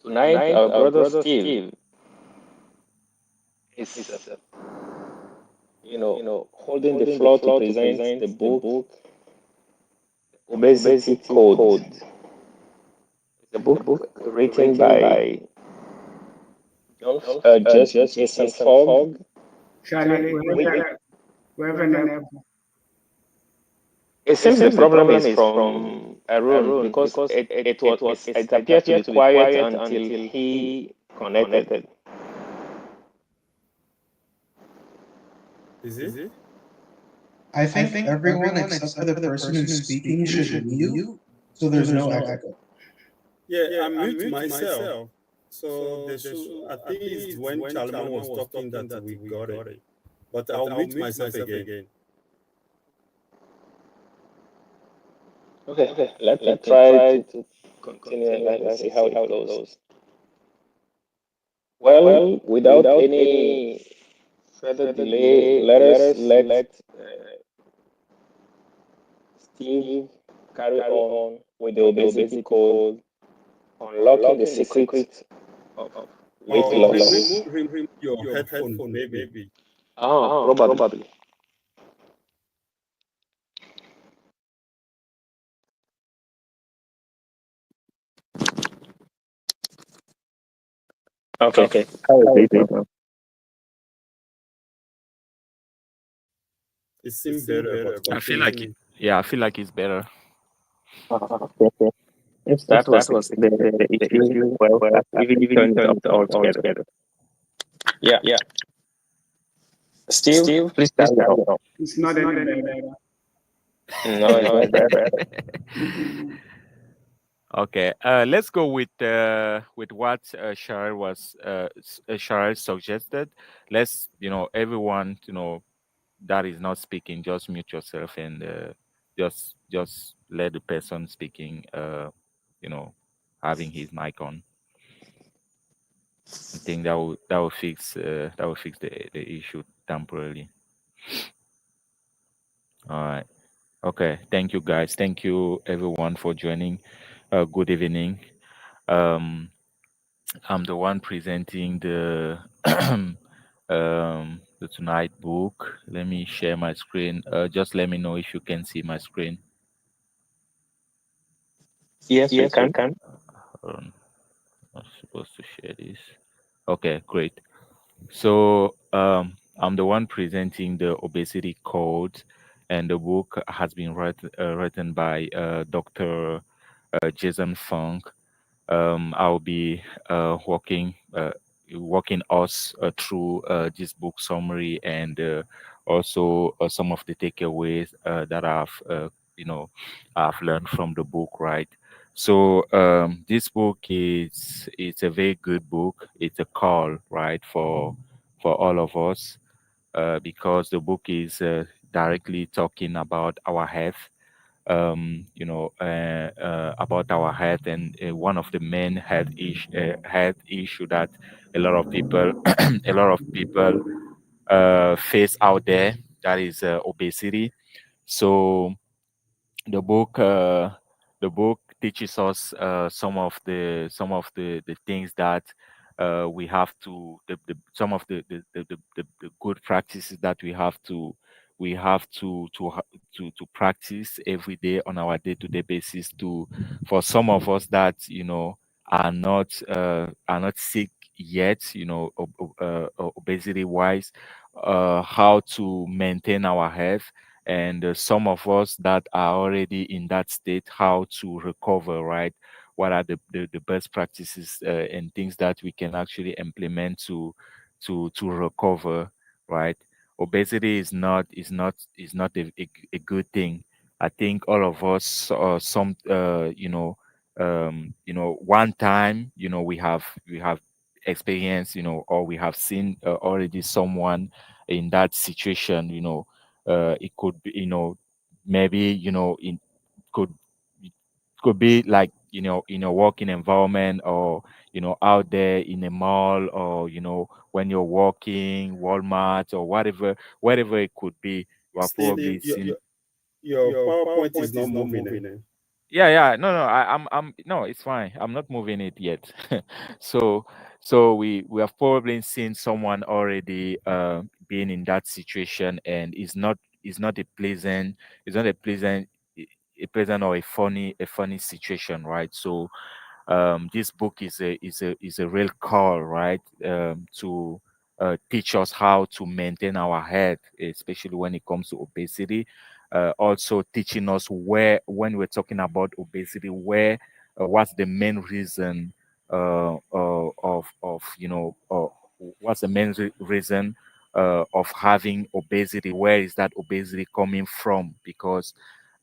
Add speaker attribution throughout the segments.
Speaker 1: Tonight, our brother Steve is, holding the floor to present the book Obesity Code. It's a book written by just Jason Fogg.
Speaker 2: Charlie, we have an echo.
Speaker 1: It seems the problem is from Arun because it appeared to be quiet until he connected.
Speaker 3: Is it?
Speaker 4: I think everyone except for the person who's speaking should mute, so there's no echo.
Speaker 3: Yeah, I mute myself. So there should, at least when Charlemagne was talking that we got it. But I'll mute myself again.
Speaker 1: Okay, let me try to continue and let's see how it goes. Well, without any further delay, let Steve carry on with the obesity code, unlocking the secret of weight
Speaker 3: Or
Speaker 1: loss.
Speaker 3: remove your headphone, maybe.
Speaker 1: Probably. Okay. How is it now?
Speaker 3: It seemed better, but
Speaker 5: I feel like I feel like it's better.
Speaker 1: Okay. If that was the issue, well, I've even turned it off altogether. Yeah. Steve, please carry on.
Speaker 2: It's not any better.
Speaker 1: No, it's not better.
Speaker 5: Okay, let's go with what Cheryl suggested. Let's everyone that is not speaking, just mute yourself and just let the person speaking you know having his mic on. I think that will fix the issue temporarily. All right. Okay. Thank you, guys. Thank you, everyone, for joining. Good evening. Um, I'm the one presenting the tonight book. Let me share my screen. Just let me know if you can see my screen.
Speaker 1: Yes, we can.
Speaker 5: I'm not supposed to share this. Okay, great. So I'm the one presenting the obesity code, and the book has been written by Dr. Jason Fung. I'll be walking us through this book summary and also some of the takeaways that I've learned from the book. Right. So this book is it's a very good book. It's a call, right, for all of us because the book is directly talking about our health, about our health, and one of the main health issue that a lot of people a lot of people face out there, that is obesity. So the book uh, the book teaches us some of the things that we have to some of the good practices that we have to practice every day on our day-to-day basis, to for some of us that are not sick yet, obesity wise, how to maintain our health, and some of us that are already in that state, how to recover, right? What are the best practices and things that we can actually implement to recover, right? Obesity is not a good thing. I think all of us some one time, we have experienced, or we have seen already someone in that situation. It could be, maybe, it could could be like, in a working environment, or out there in a mall, or when you're walking Walmart, or whatever it could be. You are
Speaker 3: Steve,
Speaker 5: probably seen.
Speaker 3: your PowerPoint is not moving. Eh?
Speaker 5: yeah. No, no. I'm. No, it's fine. I'm not moving it yet. so, we have probably seen someone already being in that situation, and is not a pleasant, it's not a pleasant or a funny situation, right? So, this book is a real call, right, to teach us how to maintain our health, especially when it comes to obesity. Also teaching us where, when we're talking about obesity, where what's the main reason of what's the main reason of having obesity? Where is that obesity coming from? Because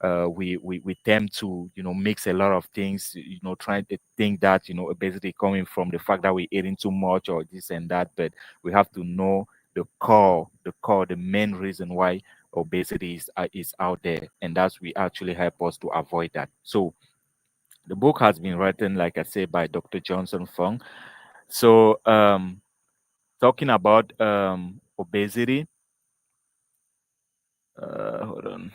Speaker 5: we tend to mix a lot of things, trying to think that obesity coming from the fact that we're eating too much or this and that, but we have to know the main reason why obesity is out there, and that's we actually help us to avoid that. So the book has been written, like I said, by Dr. Johnson Fung. So talking about obesity, hold on.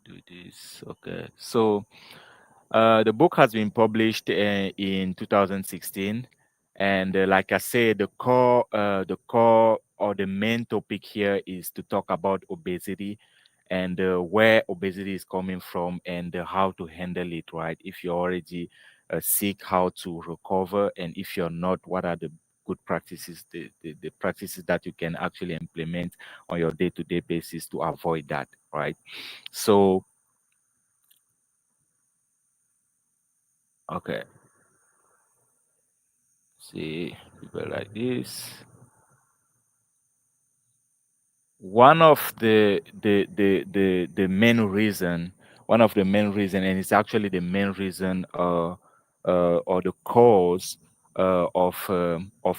Speaker 5: Do this. Okay. So the book has been published in 2016, and like I said, the core or the main topic here is to talk about obesity and where obesity is coming from and how to handle it. Right? If you're already sick, how to recover, and if you're not, what are the good practices, the practices that you can actually implement on your day-to-day basis to avoid that. Right? So, okay. See, people like this. One of the main reason, one of the main reason, and it's actually the main reason, or the cause of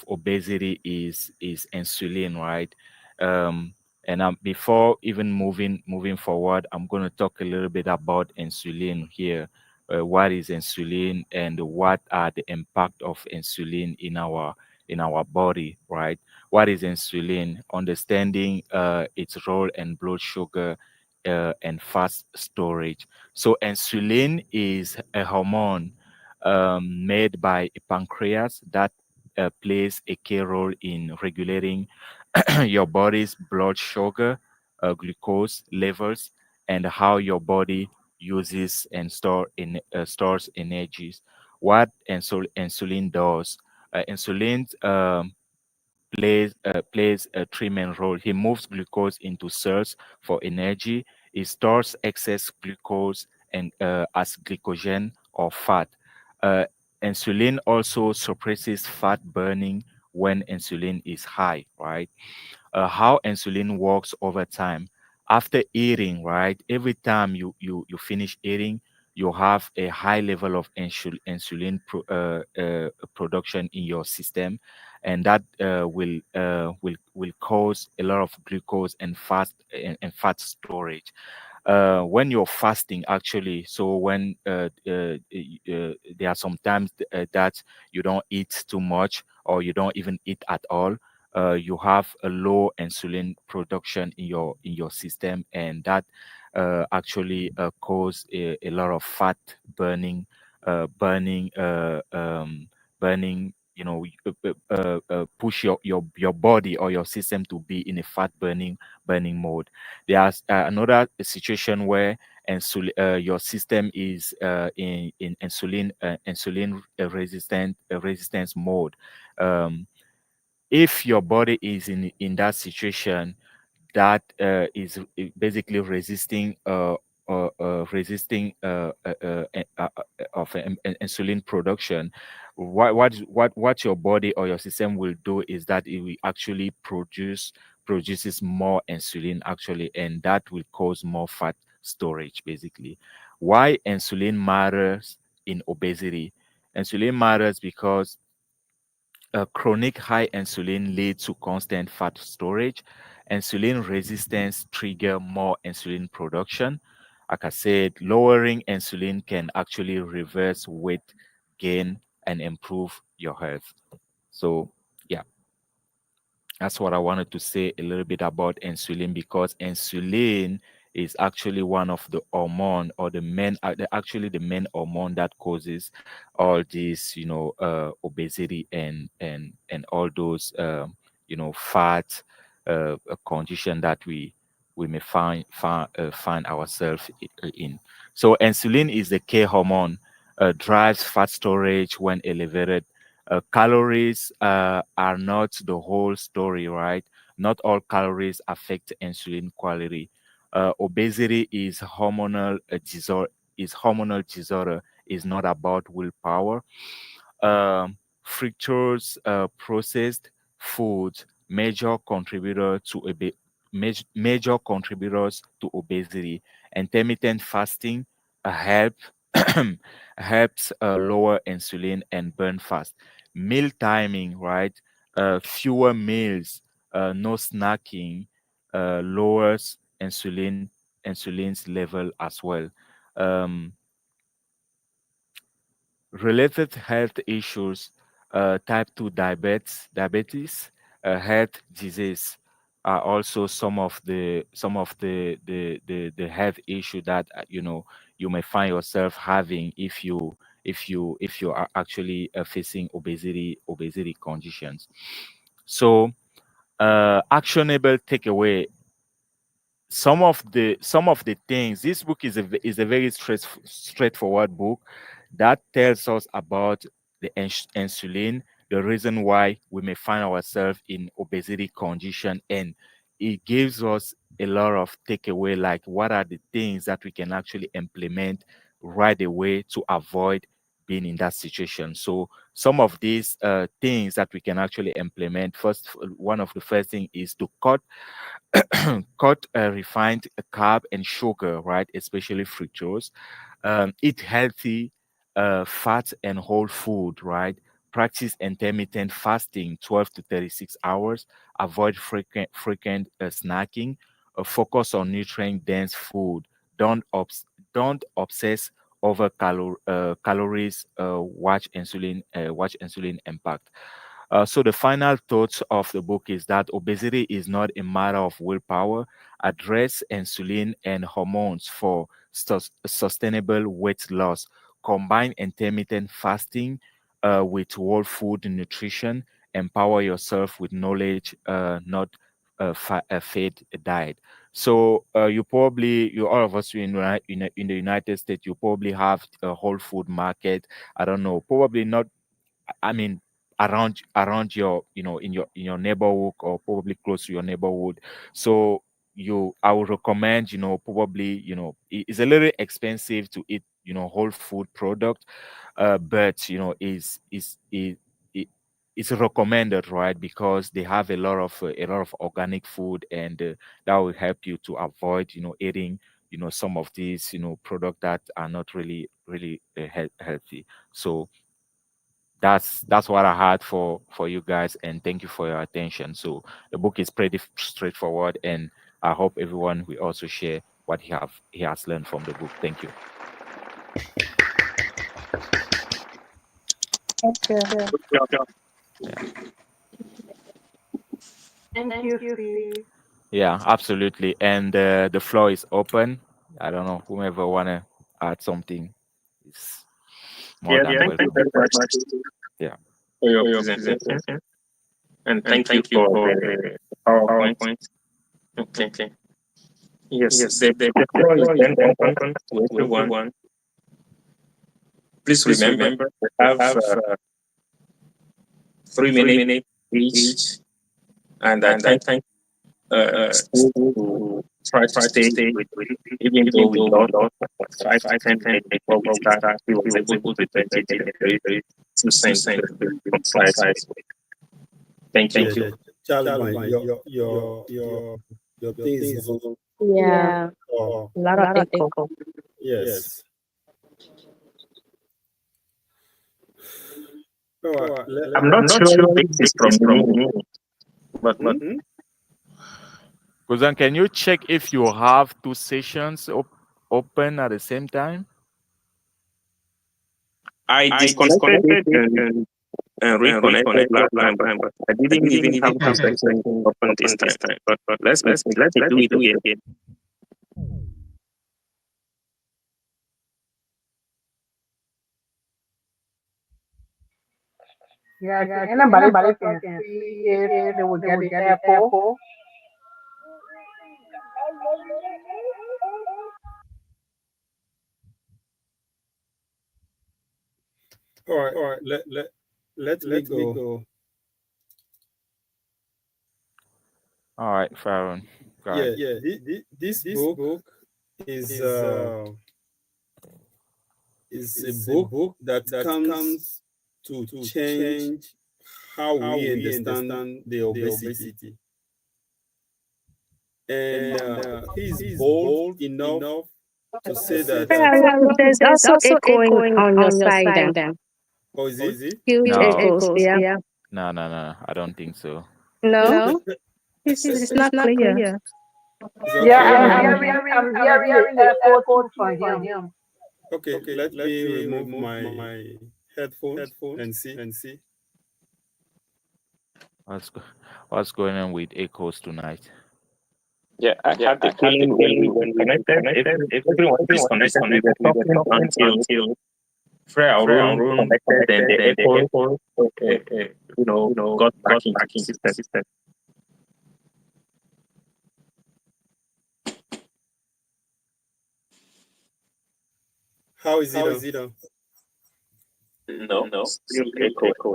Speaker 5: obesity is insulin, right? Um, and before even moving forward, I'm going to talk a little bit about insulin here. What is insulin and what are the impact of insulin in our body, right? What is insulin? Understanding its role in blood sugar and fat storage. So, insulin is a hormone made by a pancreas that plays a key role in regulating your body's blood sugar, glucose levels, and how your body uses and stores energies. What insulin does? Insulin plays a three main role. He moves glucose into cells for energy. He stores excess glucose and as glycogen or fat. Uh, Insulin also suppresses fat burning when insulin is high, right? How insulin works over time. After eating, right? Every time you finish eating, you have a high level of insulin production in your system, and that will cause a lot of glucose and fat storage when you're fasting actually. So when there are sometimes that you don't eat too much or you don't even eat at all, you have a low insulin production in your system, and that actually cause a lot of fat burning, burning burning, push your body or your system to be in a fat burning mode. There's another situation where your system is in insulin resistance mode. Um, if your body is in that situation, that is basically resisting of insulin production. What your body or your system will do is that it will actually produces more insulin actually, and that will cause more fat storage basically. Why insulin matters in obesity? Insulin matters because chronic high insulin leads to constant fat storage. Insulin resistance trigger more insulin production. Like I said, lowering insulin can actually reverse weight gain and improve your health. So, yeah, that's what I wanted to say a little bit about insulin, because insulin is actually one of the hormone or the main actually the main hormone that causes all this, obesity and all those fat condition that we may find ourselves in. So insulin is the key hormone, drives fat storage when elevated. Calories are not the whole story, right? Not all calories affect insulin quality. Obesity is hormonal disorder. Is hormonal disorder. Is not about willpower. Fructose processed foods major contributor to major contributors to obesity. Intermittent fasting help helps lower insulin and burn fast. Meal timing, right? Fewer meals, no snacking, lowers insulin's level as well. Um, Related health issues, type 2 diabetes, heart disease are also some of the health issue that you may find yourself having if you are actually facing obesity conditions. So actionable takeaway, some of the things. This book is a very straightforward book that tells us about the insulin, the reason why we may find ourselves in obesity condition, and it gives us a lot of takeaway, like what are the things that we can actually implement right away to avoid being in that situation. So some of these things that we can actually implement, first, one of the first thing is to cut refined carb and sugar, right? Especially fructose. Eat healthy fat and whole food, right? Practice intermittent fasting, 12 to 36 hours. Avoid frequent snacking. Focus on nutrient dense food. Don't obsess over calories. Watch insulin impact. So the final thoughts of the book is that obesity is not a matter of willpower. Address insulin and hormones for sustainable weight loss. Combine intermittent fasting with whole food nutrition. Empower yourself with knowledge, not a fad diet. So you all of us in the United States, you probably have a whole food market. I don't know, probably not. I mean, around your, in your neighborhood, or probably close to your neighborhood. So I would recommend, probably, it's a little expensive to eat, whole food product, but it's recommended, right? Because they have a lot of organic food, and that will help you to avoid, eating, some of these, product that are not really healthy. So that's what I had for you guys, and thank you for your attention. So the book is pretty straightforward, and I hope everyone will also share what he has learned from the book. Thank you.
Speaker 6: Thank you.
Speaker 1: Good job.
Speaker 6: Thank you, Fee.
Speaker 5: Yeah, absolutely. And the floor is open. I don't know, whomever wanna add something is more
Speaker 1: Yes,
Speaker 5: than
Speaker 1: thank you
Speaker 5: welcome.
Speaker 1: very much
Speaker 5: Yeah.
Speaker 1: for your presentation, and thank you for the PowerPoint. Okay. Yes, the floor is then open to everyone. Please remember, we have 3 minutes each, and I think still to try to stay with it, even though we lost 5 to 10 minutes before we start. He was able to present it in a very succinct, very concise way. Thank
Speaker 3: Yeah,
Speaker 1: you.
Speaker 3: Charlemagne, your thing is also,
Speaker 6: Yeah,
Speaker 3: oh,
Speaker 6: a lot of echo.
Speaker 3: yes. All right.
Speaker 1: I'm not sure if this is from me, but
Speaker 5: Kuzan, can you check if you have two sessions open at the same time?
Speaker 1: I disconnected it and reconnected last time, but I didn't even have the session open this time. But let's do it again.
Speaker 2: Yeah, can anybody talk and see if they will get the echo?
Speaker 3: All right. Let me go.
Speaker 5: All right, Farron. Go
Speaker 3: Yeah,
Speaker 5: ahead.
Speaker 3: this book is uh is a book that comes to change how we understand the obesity. And he's bold enough to say that.
Speaker 6: There's also echoing on your side.
Speaker 3: Oh, is it?
Speaker 6: Huge
Speaker 5: No,
Speaker 6: echoes. Yeah.
Speaker 5: no. I don't think so.
Speaker 6: No, it's not clear.
Speaker 3: It's
Speaker 2: Yeah,
Speaker 3: okay.
Speaker 2: I'm hearing the echo too from him.
Speaker 3: Okay, let me remove my headphones and see.
Speaker 5: What's go- what's going on with echoes tonight?
Speaker 1: Yeah, I have the feeling when we disconnected, if everyone disconnected, we were talking until Freya Arun connected, then the echo, got back into the system.
Speaker 3: How is it now?
Speaker 1: No, still echo.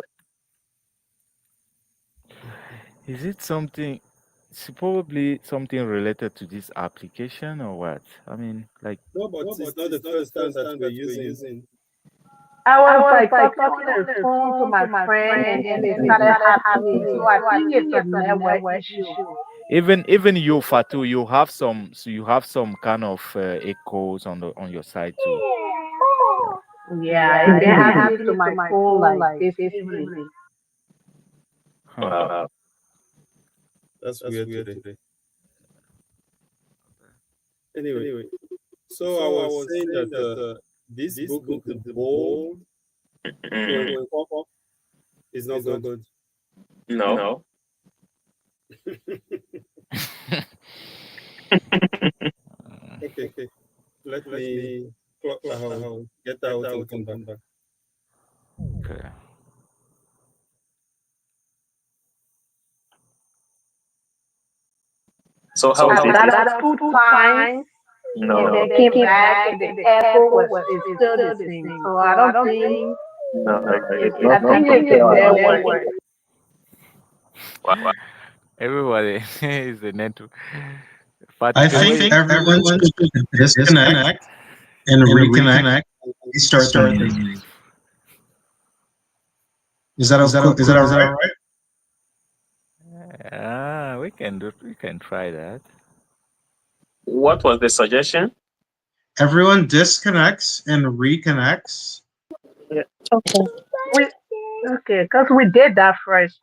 Speaker 5: Is it something? It's probably something related to this application or what? I mean, like,
Speaker 3: No, but it's not the first time that we're using.
Speaker 2: I was like talking on the phone to my friend, and then it started happening. So I think it's a network issue.
Speaker 5: even you, Fatu, you have some kind of echoes on your side too.
Speaker 2: Yeah, it's been happening to my phone like this evening.
Speaker 5: Huh.
Speaker 1: Wow.
Speaker 3: That's weird today. Anyway, so I was saying that this book is bold
Speaker 1: Mm,
Speaker 3: to inform is not good.
Speaker 1: no.
Speaker 3: Okay, let me clock out, get out, and come back.
Speaker 5: Okay.
Speaker 1: So how
Speaker 2: I
Speaker 1: is it?
Speaker 2: started out 2 times and
Speaker 1: No,
Speaker 2: then came back, and the echo was is still the same. So I don't think
Speaker 1: no, it's
Speaker 2: I
Speaker 1: not
Speaker 2: think
Speaker 1: from
Speaker 2: it's a
Speaker 1: Freya Arun.
Speaker 2: network.
Speaker 1: Wow.
Speaker 5: Everybody is the network. Fatu,
Speaker 4: I
Speaker 5: the
Speaker 4: think
Speaker 5: way
Speaker 4: everyone should disconnect and reconnect, restart the meeting. Is that all right?
Speaker 5: we can try that.
Speaker 1: What was the suggestion?
Speaker 4: Everyone disconnects and reconnects.
Speaker 1: Yeah.
Speaker 6: Okay.
Speaker 2: We okay, because we did that first.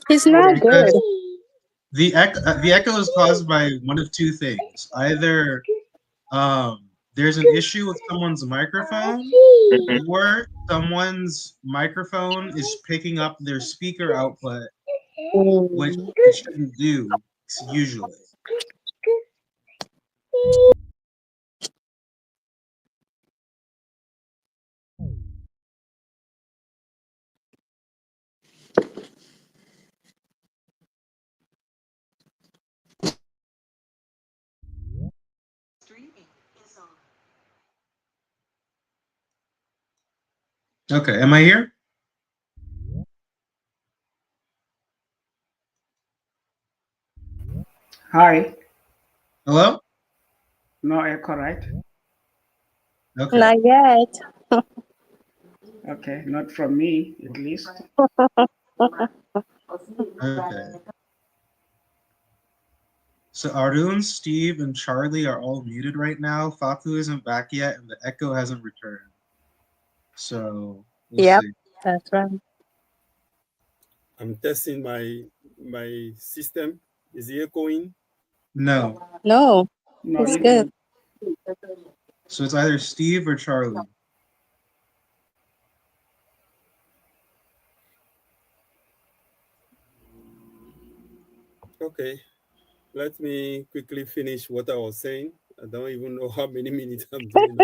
Speaker 6: It's
Speaker 2: And
Speaker 6: not
Speaker 2: then
Speaker 6: good.
Speaker 4: Because the echo is caused by one of two things. Either there's an issue with someone's microphone,
Speaker 1: Mhm.
Speaker 4: or someone's microphone is picking up their speaker output, which
Speaker 6: Mm.
Speaker 4: it shouldn't do usually. Okay, am I here?
Speaker 2: hi,
Speaker 4: Hello?
Speaker 2: no echo, right?
Speaker 4: Okay.
Speaker 6: Not yet.
Speaker 2: Okay, not from me at least.
Speaker 4: Okay. So Arun, Steve, and Charlie are all muted right now. Faku isn't back yet, and the echo hasn't returned. So we'll
Speaker 6: Yep,
Speaker 4: see.
Speaker 6: that's right.
Speaker 3: I'm testing my system. Is it echoing?
Speaker 4: No.
Speaker 6: No,
Speaker 2: No,
Speaker 6: it's
Speaker 2: you
Speaker 6: good.
Speaker 4: So it's either Steve or Charlie.
Speaker 3: Okay, let me quickly finish what I was saying. I don't even know how many minutes I'm doing.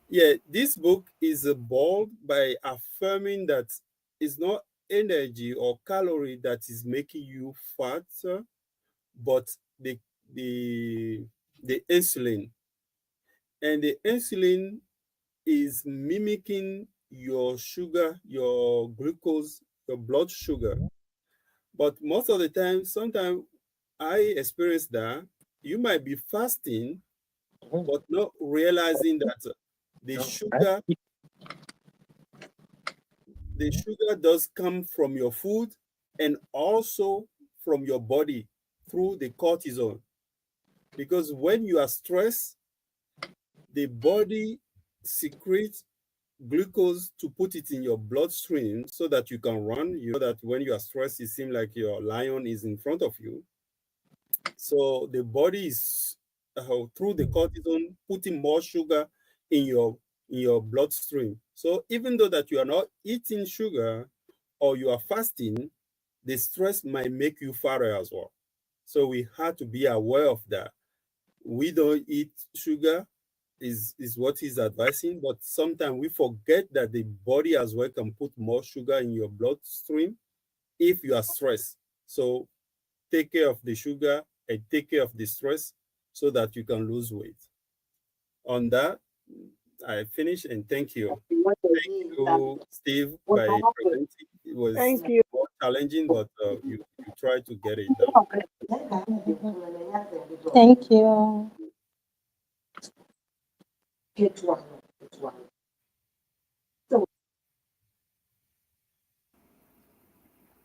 Speaker 3: Yeah, this book is bold by affirming that it's not energy or calorie that is making you fat, but the the the insulin. And the insulin is mimicking your sugar, your glucose, your blood sugar. But most of the time, sometimes I experience that you might be fasting,
Speaker 1: Mhm.
Speaker 3: but not realizing that the
Speaker 1: No,
Speaker 3: sugar, the sugar does come from your food and also from your body through the cortisol. Because when you are stressed, the body secretes glucose to put it in your bloodstream so that you can run. You know that when you are stressed, it seems like your lion is in front of you. So the body is through the cortisone putting more sugar in your bloodstream. So even though that you are not eating sugar or you are fasting, the stress might make you fatter as well. So we have to be aware of that. We don't eat sugar is what he's advising, but sometimes we forget that the body as well can put more sugar in your bloodstream if you are stressed. So take care of the sugar and take care of the stress so that you can lose weight. On that, I finish and thank you. Thank you, Steve, by presenting. It was
Speaker 2: Thank you.
Speaker 3: more challenging, but you tried to get it done.
Speaker 6: Thank you.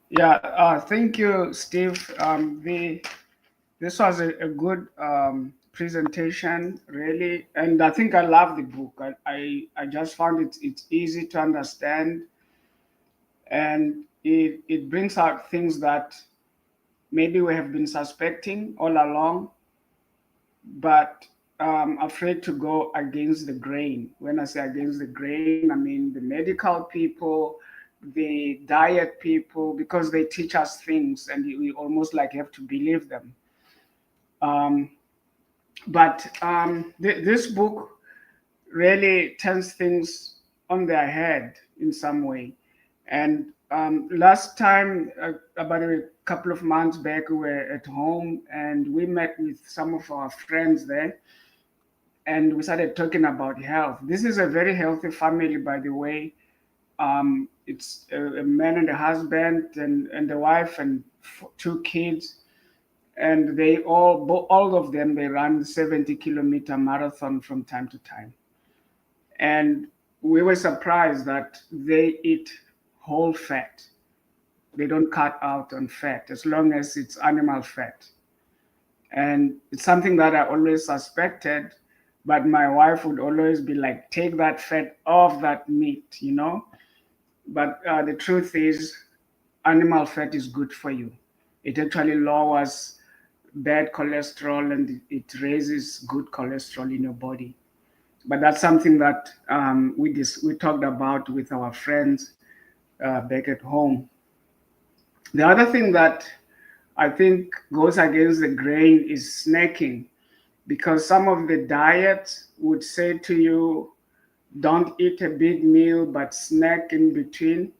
Speaker 7: Yeah, thank you, Steve. This was a good presentation, really, and I think I love the book. I just found it's easy to understand, and it brings out things that maybe we have been suspecting all along, but afraid to go against the grain. When I say against the grain, I mean the medical people, the diet people, because they teach us things and we almost like have to believe them. Um, but this book really turns things on their head in some way. And last time, about a couple of months back, we were at home and we met with some of our friends there and we started talking about health. This is a very healthy family, by the way. It's a man and a husband and a wife and two kids, and they all of them, they run 70-kilometer marathon from time to time. And we were surprised that they eat whole fat. They don't cut out on fat as long as it's animal fat. And it's something that I always suspected, but my wife would always be like, take that fat off that meat. But the truth is, animal fat is good for you. It actually lowers bad cholesterol and it raises good cholesterol in your body. But that's something that we talked about with our friends back at home. The other thing that I think goes against the grain is snacking, because some of the diets would say to you, don't eat a big meal, but snack in between.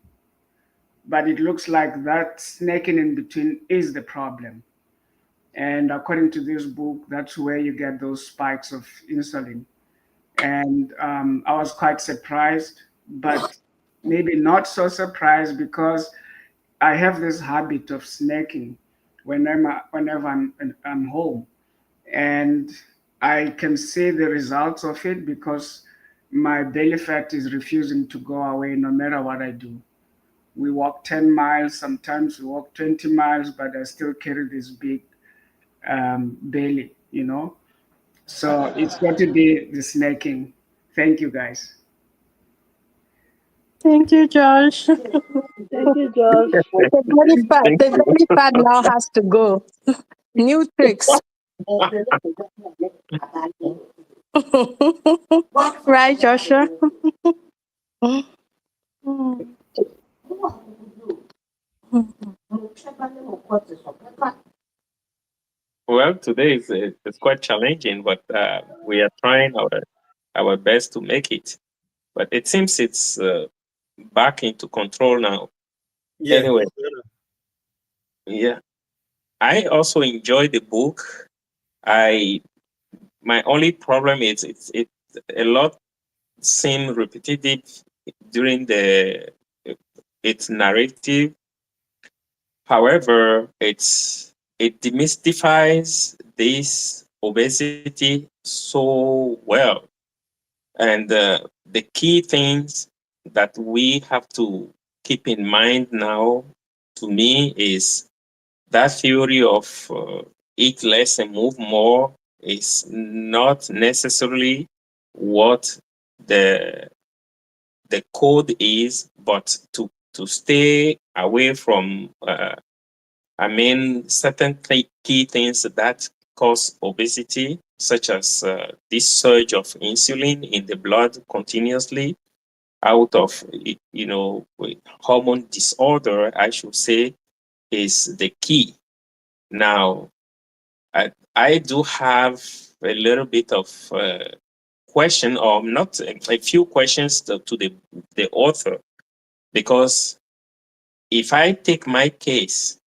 Speaker 7: But it looks like that snacking in between is the problem. And according to this book, that's where you get those spikes of insulin. And I was quite surprised, but maybe not so surprised because I have this habit of snacking whenever I'm home, and I can see the results of it because my belly fat is refusing to go away no matter what I do. We walk 10 miles, sometimes we walk 20 miles, but I still carry this big belly. So it's got to be the snacking. Thank you, guys.
Speaker 6: Thank you, Josh.
Speaker 2: Thank you, Josh.
Speaker 6: The belly fat,
Speaker 1: Thank
Speaker 6: the
Speaker 1: you.
Speaker 6: belly fat now has to go. New tricks. Right, Joshua?
Speaker 1: Well, today is it's quite challenging, but we are trying our our best to make it. But it seems it's back into control now.
Speaker 3: Yeah,
Speaker 1: Anyway,
Speaker 3: it's better.
Speaker 1: yeah, I also enjoy the book. I My only problem is it a lot seem repetitive during the its narrative. However, it demystifies this obesity so well. And the key things that we have to keep in mind now, to me, is that theory of eat less and move more is not necessarily what the the code is, but to stay away from certain key things that cause obesity, such as this surge of insulin in the blood continuously out of, hormone disorder, I should say, is the key. Now, I do have a little bit of question, or not a few questions to the author, because if I take my case,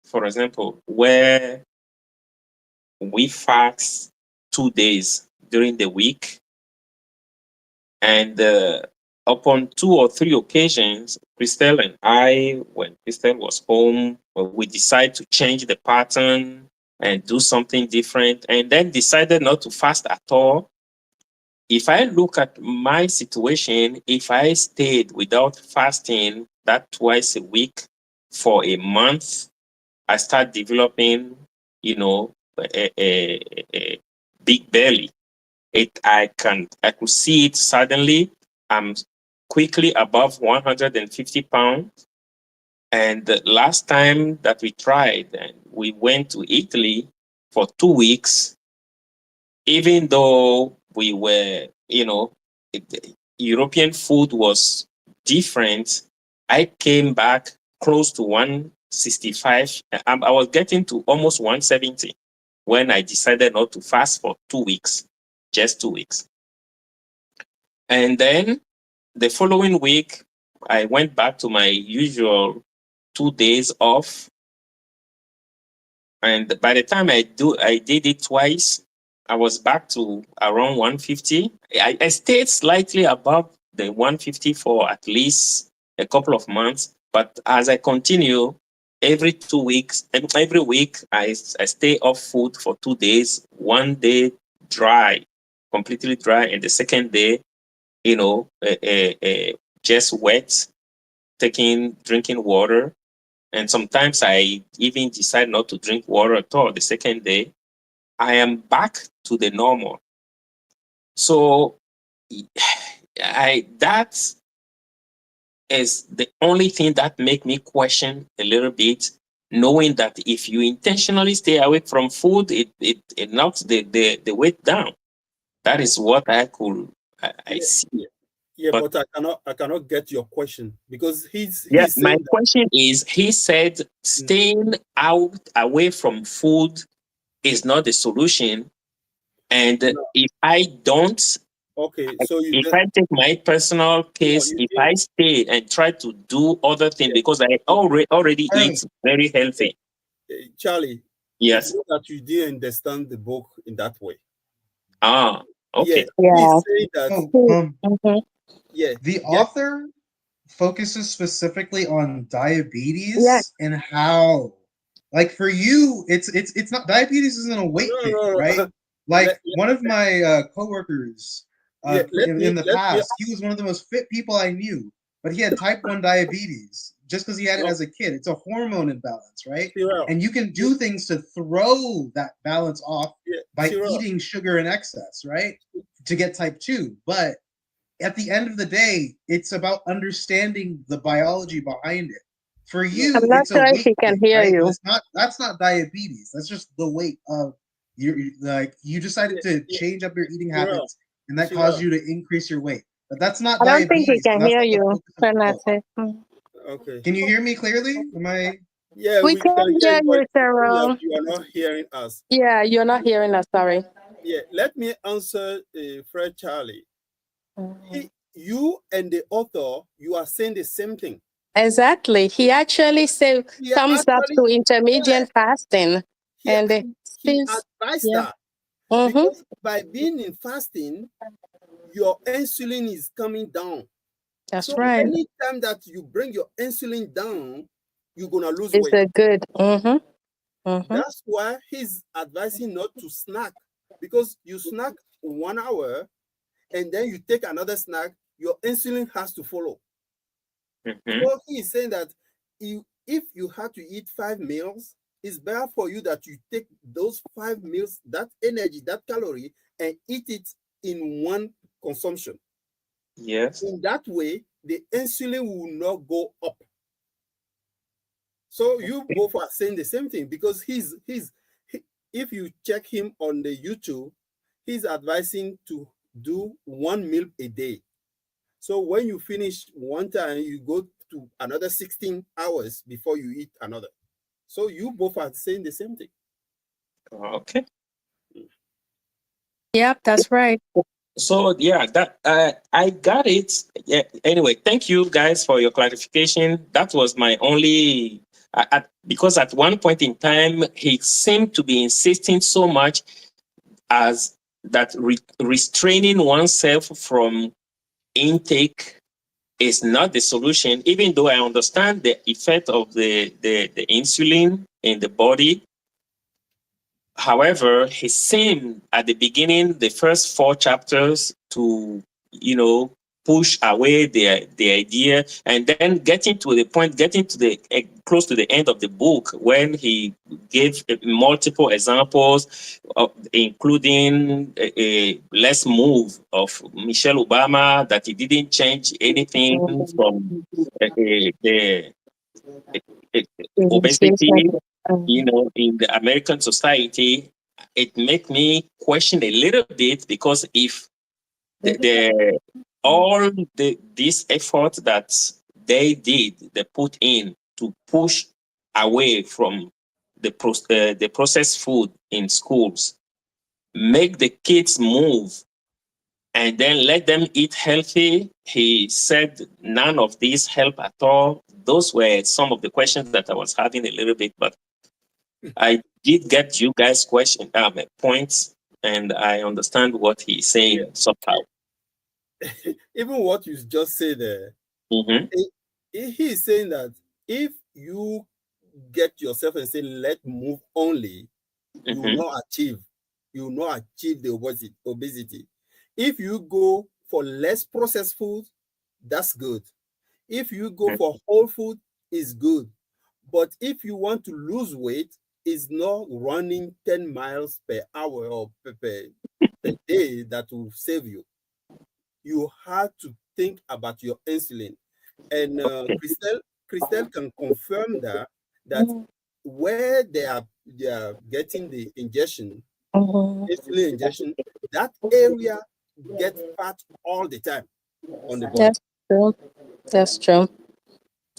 Speaker 1: for example, where we fast 2 days during the week, and upon two or three occasions, Christelle and I, when Christelle was home, we decided to change the pattern and do something different, and then decided not to fast at all. If I look at my situation, if I stayed without fasting that twice a week for a month, I start developing, a big belly. I could see it suddenly. I'm quickly above 150 pounds. And the last time that we tried, and we went to Italy for 2 weeks, even though we were, European food was different, I came back close to 165. I was getting to almost 170 when I decided not to fast for 2 weeks, just 2 weeks. And then the following week, I went back to my usual 2 days off. And by the time I did it twice, I was back to around 150. I stayed slightly above the 150 for at least a couple of months. But as I continue, every 2 weeks, every week, I stay off food for 2 days. One day dry, completely dry, and the second day, just wet, drinking water. And sometimes I even decide not to drink water at all the second day. I am back to the normal. So that is the only thing that make me question a little bit, knowing that if you intentionally stay away from food, it knocks the weight down. That is what I
Speaker 3: Yeah,
Speaker 1: see.
Speaker 3: yeah,
Speaker 1: But
Speaker 3: but I cannot get your question because he's
Speaker 1: yeah,
Speaker 3: he's
Speaker 1: my
Speaker 3: saying that.
Speaker 1: question is, he said
Speaker 3: Mm,
Speaker 1: staying out away from food is not the solution. And
Speaker 3: no,
Speaker 1: if I don't,
Speaker 3: okay, so you
Speaker 1: if
Speaker 3: just
Speaker 1: I take my personal
Speaker 3: no,
Speaker 1: case,
Speaker 3: you
Speaker 1: if I
Speaker 3: didn't.
Speaker 1: stay and try to do other things,
Speaker 3: Yeah,
Speaker 1: because I
Speaker 3: you-
Speaker 1: already
Speaker 4: Charlie,
Speaker 1: eat very
Speaker 3: yeah.
Speaker 1: healthy.
Speaker 3: Charlie, it's
Speaker 1: Yes.
Speaker 3: not that you didn't understand the book in that way.
Speaker 1: Ah,
Speaker 3: Yeah,
Speaker 1: okay.
Speaker 3: he's
Speaker 6: Yeah.
Speaker 3: saying that.
Speaker 4: oh,
Speaker 6: Mhm.
Speaker 3: Yeah,
Speaker 4: the
Speaker 3: yeah,
Speaker 4: author focuses specifically on
Speaker 6: Yeah.
Speaker 4: diabetes and how, like for you, it's not, diabetes isn't a weight
Speaker 3: no,
Speaker 4: thing,
Speaker 3: no,
Speaker 4: right?
Speaker 3: no.
Speaker 4: Like
Speaker 3: let, let,
Speaker 4: one of my coworkers,
Speaker 3: yeah,
Speaker 4: in the past, he was one of the most fit people I knew, but he had type 1 diabetes just because he had it
Speaker 3: no,
Speaker 4: as a kid. It's a hormone imbalance, right?
Speaker 3: Tyrell,
Speaker 4: And you can
Speaker 3: yeah,
Speaker 4: do things to throw that balance off
Speaker 3: yeah,
Speaker 4: by
Speaker 3: Tyrell,
Speaker 4: eating sugar in excess, right? To get type 2. But at the end of the day, it's about understanding the biology behind it. For
Speaker 3: no,
Speaker 6: I'm
Speaker 4: you,
Speaker 6: not
Speaker 4: it's a
Speaker 6: sure if
Speaker 4: weight
Speaker 6: he can
Speaker 4: thing,
Speaker 6: hear
Speaker 4: right? But
Speaker 6: you.
Speaker 4: it's not. That's not diabetes. That's just the weight of like you decided
Speaker 3: yeah,
Speaker 4: to
Speaker 3: yeah,
Speaker 4: change up your eating
Speaker 3: Tyrell,
Speaker 4: habits, and that caused
Speaker 3: Tyrell.
Speaker 4: you to increase your weight. But that's not
Speaker 6: I don't think he
Speaker 4: diabetes,
Speaker 6: can
Speaker 4: and that's
Speaker 6: hear
Speaker 4: not the
Speaker 6: you,
Speaker 4: focus of the book.
Speaker 6: Renate. Mm.
Speaker 3: Okay.
Speaker 4: Can you hear me clearly? Am I?
Speaker 3: Yeah,
Speaker 6: We
Speaker 3: we can
Speaker 6: can
Speaker 3: hear
Speaker 6: hear
Speaker 3: you, but
Speaker 6: you,
Speaker 3: it seems like
Speaker 6: Cheryl.
Speaker 3: you are not hearing us.
Speaker 6: Yeah, you're not hearing us. Sorry.
Speaker 3: Yeah, let me answer Fred Charlie. You and the author, you are saying the same thing.
Speaker 6: Exactly. He actually said
Speaker 3: He
Speaker 6: thumbs up
Speaker 3: actually,
Speaker 6: to
Speaker 3: yeah,
Speaker 6: intermediate fasting.
Speaker 3: he,
Speaker 6: And
Speaker 3: he
Speaker 6: Steve,
Speaker 3: advised
Speaker 6: yeah.
Speaker 3: that
Speaker 6: Mm-hmm.
Speaker 3: because by being in fasting, your insulin is coming down.
Speaker 6: That's
Speaker 3: So
Speaker 6: right.
Speaker 3: anytime that you bring your insulin down, you're gonna lose
Speaker 6: It's
Speaker 3: weight.
Speaker 6: a good. Mm-hmm. Mm-hmm.
Speaker 3: That's why he's advising not to snack, because you snack 1 hour and then you take another snack, your insulin has to follow.
Speaker 1: Mhm.
Speaker 3: So he's saying that if you have to eat 5 meals, it's better for you that you take those 5 meals, that energy, that calorie, and eat it in one consumption.
Speaker 1: Yes.
Speaker 3: In that way, the insulin will not go up. So you both are saying the same thing, because if you check him on the YouTube, he's advising to do 1 meal a day. So when you finish one time, you go to another 16 hours before you eat another. So you both are saying the same thing.
Speaker 1: Okay.
Speaker 6: Yep, that's right.
Speaker 1: So yeah, that I got it. Yeah. Anyway, thank you guys for your clarification. That was my only because at one point in time he seemed to be insisting so much as that restraining oneself from intake is not the solution. Even though I understand the effect of the insulin in the body. However, he seemed at the beginning, the first 4 chapters, to, push away the idea, and then getting to the point, getting to the close to the end of the book, when he gave multiple examples, including a Let's Move of Michelle Obama, that he didn't change anything from the obesity, in the American society. It make me question a little bit, because if all this effort that they put in to push away from the processed food in schools, make the kids move, and then let them eat healthy. He said none of these help at all. Those were some of the questions that I was having a little bit, but I did get you guys' points, and I understand what he's
Speaker 3: Yeah.
Speaker 1: saying somehow.
Speaker 3: Even what you just said there,
Speaker 1: Mm-hmm.
Speaker 3: he is saying that if you get yourself and say, let move only, you will
Speaker 1: Mm-hmm.
Speaker 3: not achieve. You will not achieve the obesity. If you go for less processed food, that's good. If you go for whole food, it's good. But if you want to lose weight, it's not running 10 miles per hour or per day that will save you. You have to think about your insulin. And Christelle can confirm that where they are getting the injection, insulin injection, that area gets fat all the time on the body.
Speaker 6: That's true. That's true.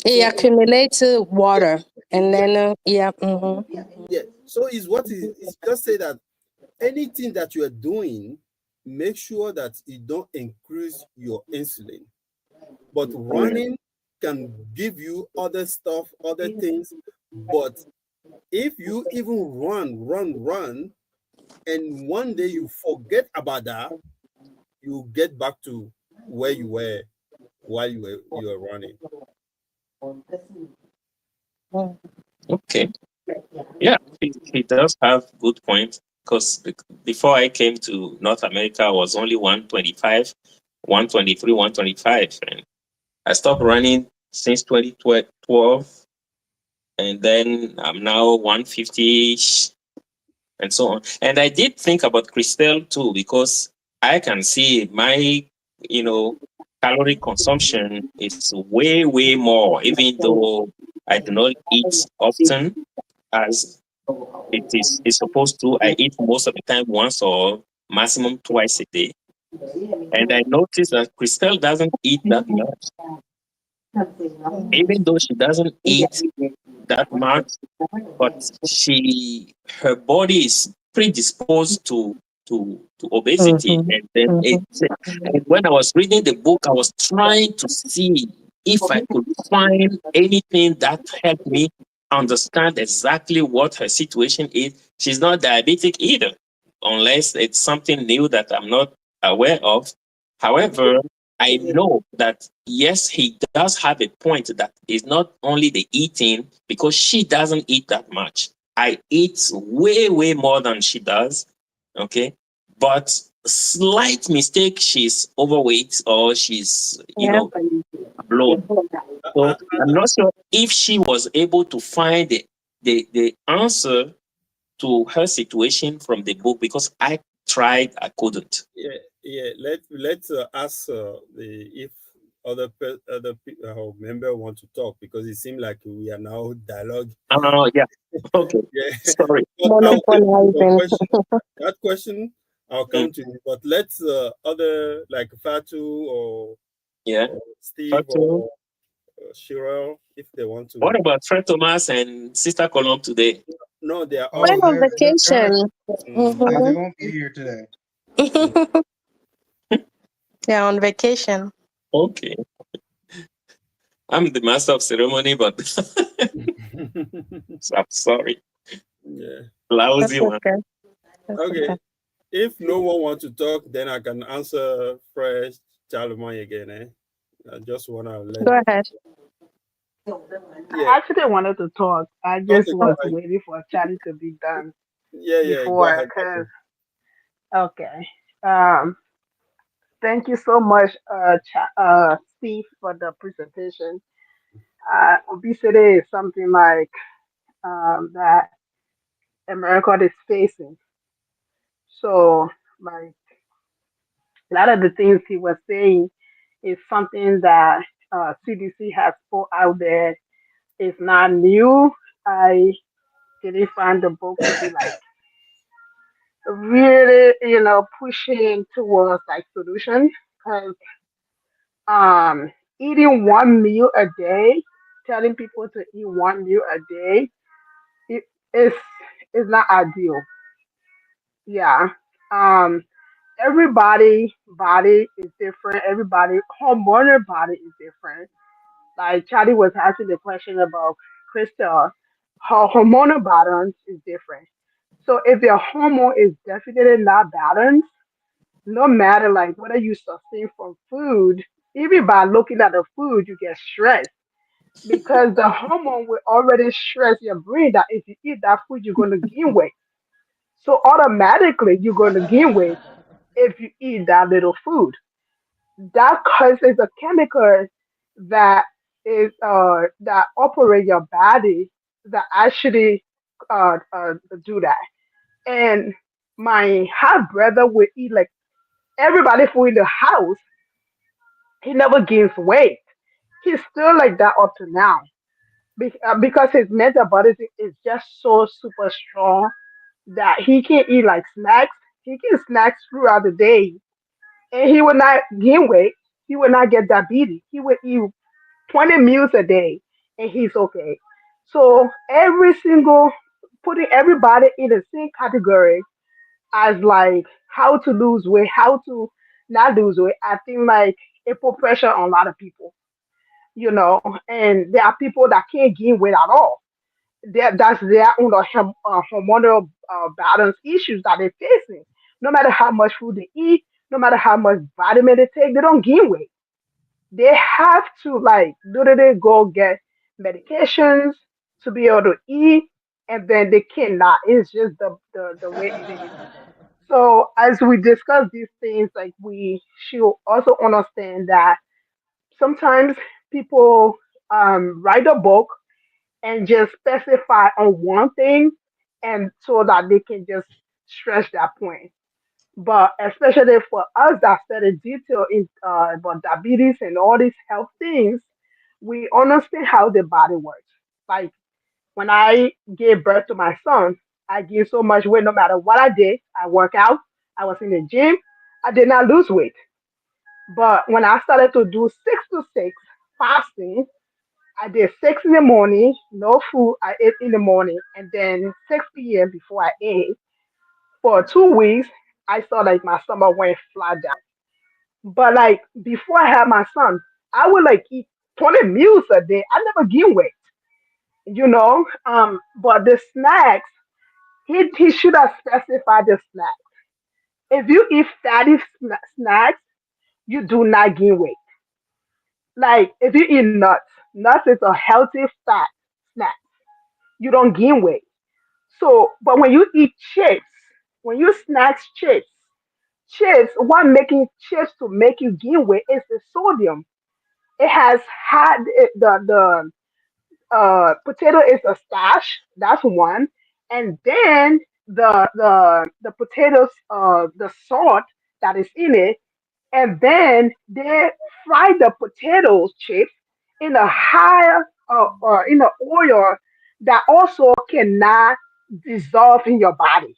Speaker 6: It
Speaker 3: So
Speaker 6: accumulates
Speaker 3: yeah,
Speaker 6: water, and
Speaker 3: yeah,
Speaker 6: then yeah. Mm-hmm.
Speaker 3: yeah. So is what is just say that anything that you are doing, make sure that you don't increase your insulin. But running can give you other stuff, other things. But if you even run, and one day you forget about that, you get back to where you were while you were running.
Speaker 1: Okay. Yeah, he does have good points, because before I came to North America, I was only 125, 123, 125. And I stopped running since 2012. And then I'm now 150, and so on. And I did think about Christelle too, because I can see my, you know, calorie consumption is way, way more, even though I do not eat often as it's supposed to. I eat most of the time once or maximum twice a day. And I noticed that Christelle doesn't eat that much. Even though she doesn't eat that much, but her body is predisposed to to obesity.
Speaker 6: Mm-hmm.
Speaker 1: And then
Speaker 6: Mm-hmm.
Speaker 1: and when I was reading the book, I was trying to see if I could find anything that helped me understand exactly what her situation is. She's not diabetic either, unless it's something new that I'm not aware of. However, I know that yes, he does have a point that is not only the eating, because she doesn't eat that much. I eat way, way more than she does. Okay. But slight mistake, she's overweight or she's,
Speaker 6: Yeah.
Speaker 1: blown.
Speaker 3: I,
Speaker 1: So I'm not sure if she was able to find the answer to her situation from the book, because I tried, I couldn't.
Speaker 3: yeah, yeah. Let's ask the if member want to talk, because it seems like we are now dialogue.
Speaker 1: Yeah. Okay.
Speaker 3: Yeah,
Speaker 1: Sorry.
Speaker 3: but I'll take your
Speaker 6: Monopolizing.
Speaker 3: question. That question, I'll
Speaker 1: Mm,
Speaker 3: come to you. But let's other like Fatu
Speaker 1: yeah.
Speaker 3: or Steve
Speaker 1: Fatu.
Speaker 3: or Shirel, if they want
Speaker 1: What
Speaker 3: to.
Speaker 1: about Fred Thomas and Sister Colomb today?
Speaker 3: No, they are
Speaker 6: Went
Speaker 3: all
Speaker 4: Oh,
Speaker 6: on
Speaker 3: here.
Speaker 4: they're
Speaker 6: vacation.
Speaker 4: actually,
Speaker 3: Mm,
Speaker 4: yeah, they
Speaker 6: Mm-hmm.
Speaker 4: won't be here today.
Speaker 3: mm.
Speaker 6: They're on vacation.
Speaker 1: Okay. I'm the master of ceremony, but I'm sorry.
Speaker 3: Yeah.
Speaker 6: That's
Speaker 1: Lousy one.
Speaker 6: okay. That's
Speaker 3: Okay.
Speaker 6: okay.
Speaker 3: If no one wants to talk, then I can answer fresh Charlemagne again. I just wanna let.
Speaker 6: Go ahead.
Speaker 3: Yeah.
Speaker 2: I actually wanted to talk. I just
Speaker 3: Okay. Go
Speaker 2: was
Speaker 3: ahead.
Speaker 2: waiting for Charlie to be done
Speaker 3: Yeah. Yeah. Go
Speaker 2: before,
Speaker 3: ahead.
Speaker 2: cause okay. Um, thank you so much, Steve, for the presentation. Obesity is something like that America is facing. So, like a lot of the things he was saying is something that CDC has put out there. It's not new. I didn't find the book to be like really, pushing towards like solutions. Because um, eating one meal a day, telling people to eat one meal a day, it is not ideal. Yeah. Um, everybody body is different. Everybody hormonal body is different. Like Charlie was asking the question about Crystal, her hormonal balance is different. So if your hormone is definitely not balanced, no matter like whether you sustain from food, even by looking at the food, you get stressed because the hormone will already stress your brain that if you eat that food, you're going to gain weight. So automatically, you're going to gain weight if you eat that little food. That causes a chemical that that operate your body that actually do that. And my half brother would eat like everybody food in the house. He never gains weight. He's still like that up to now because his metabolism is just so super strong that he can eat like snacks. He can snacks throughout the day, and he will not gain weight. He will not get diabetes. He will eat 20 meals a day, and he's okay. So every single putting everybody in the same category as like how to lose weight, how to not lose weight. I think like it put pressure on a lot of people, and there are people that can't gain weight at all. That's their own hormonal balance issues that they're facing. No matter how much food they eat, no matter how much vitamin they take, they don't gain weight. They have to like literally go get medications to be able to eat, and then they cannot. It's just the way it is. So as we discuss these things, like we should also understand that sometimes people write a book and just specify on one thing, and so that they can just stress that point. But especially for us that study detail in about diabetes and all these health things, we understand how the body works. Like when I gave birth to my son, I gained so much weight no matter what I did. I work out, I was in the gym, I did not lose weight. But when I started to do 6 to 6 fasting, I did 6 in the morning, no food. I ate in the morning, and then 6 p.m. before I ate for 2 weeks. I saw like my stomach went flat down. But like before I had my son, I would like eat 20 meals a day. I never gained weight, you know. But the snacks, he should have specified the snacks. If you eat fatty snacks, you do not gain weight. Like if you eat nuts, nuts is a healthy fat snack. You don't gain weight. So, but when you eat chips, when you snack chips, what making chips to make you gain weight is the sodium. It has had the potato is a starch. That's one, and then the potatoes the salt that is in it, and then they fry the potato chips in a high in a oil that also cannot dissolve in your body.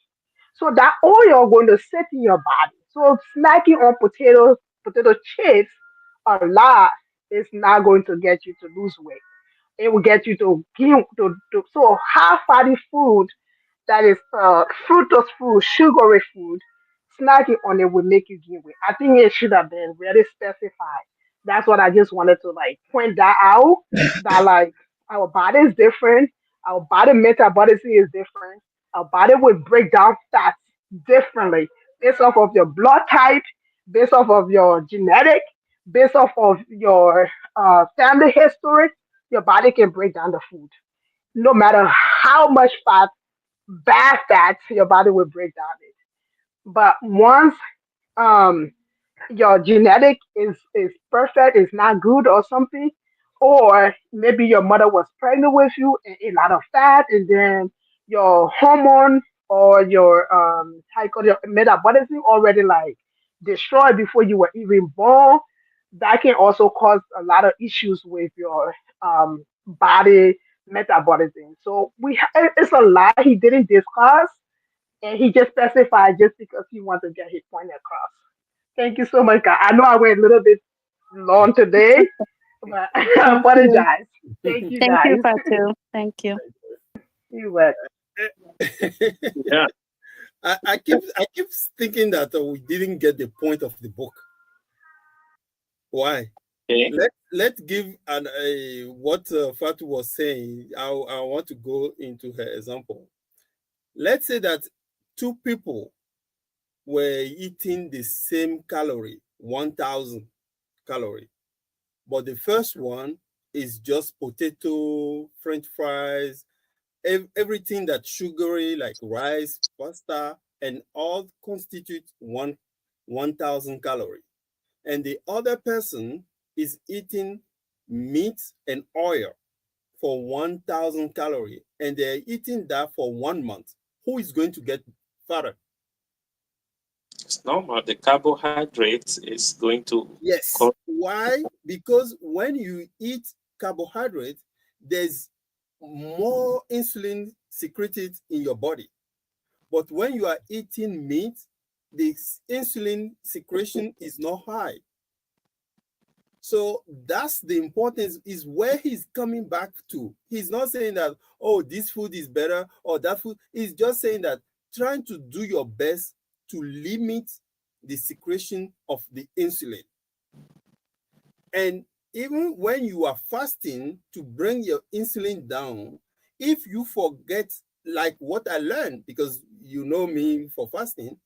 Speaker 2: So that oil going to sit in your body. So snacking on potato chips a lot is not going to get you to lose weight. It will get you to gain so high fatty food that is fructose food, sugary food, snacking on it will make you gain weight. I think it should have been really specified. That's what I just wanted to like point that out. That like our body is different, our body metabolism is different, our body will break down fats differently based off of your blood type, based off of your genetic, based off of your family history. Your body can break down the food no matter how much fat bad fats, your body will break down it. But once um your genetic is perfect, is not good or something, or maybe your mother was pregnant with you and a lot of fat, and then your hormone or your how you call it, your metabolism already like destroyed before you were even born, that can also cause a lot of issues with your body metabolism. So it's a lot he didn't discuss, and he just specified just because he wanted to get his point across. Thank you so much, guys. I know I went a little bit long today, but I
Speaker 6: Thank you.
Speaker 2: apologize. Thank you,
Speaker 6: Thank you,
Speaker 2: guys.
Speaker 6: Fatu. Thank you.
Speaker 2: You welcome.
Speaker 1: Yeah.
Speaker 3: I keep thinking that we didn't get the point of the book. Why?
Speaker 1: Okay.
Speaker 3: Let's give an what Fatu was saying. I want to go into her example. Let's say that two people were eating the same calorie, 1,000 calorie, but the first one is just potato, French fries, everything that's sugary like rice, pasta, and all constitute 1,000 calorie. And the other person is eating meat and oil for 1,000 calorie, and they're eating that for 1 month. Who is going to get fatter?
Speaker 1: It's normal. The carbohydrates is going to
Speaker 3: Yes.
Speaker 1: cause.
Speaker 3: Why? Because when you eat carbohydrate, there's more insulin secreted in your body. But when you are eating meat, the insulin secretion is not high. So that's the importance, is where he's coming back to. He's not saying that, oh, this food is better or that food. He's just saying that trying to do your best to limit the secretion of the insulin. And even when you are fasting to bring your insulin down, if you forget, like what I learned, because you know me for fasting,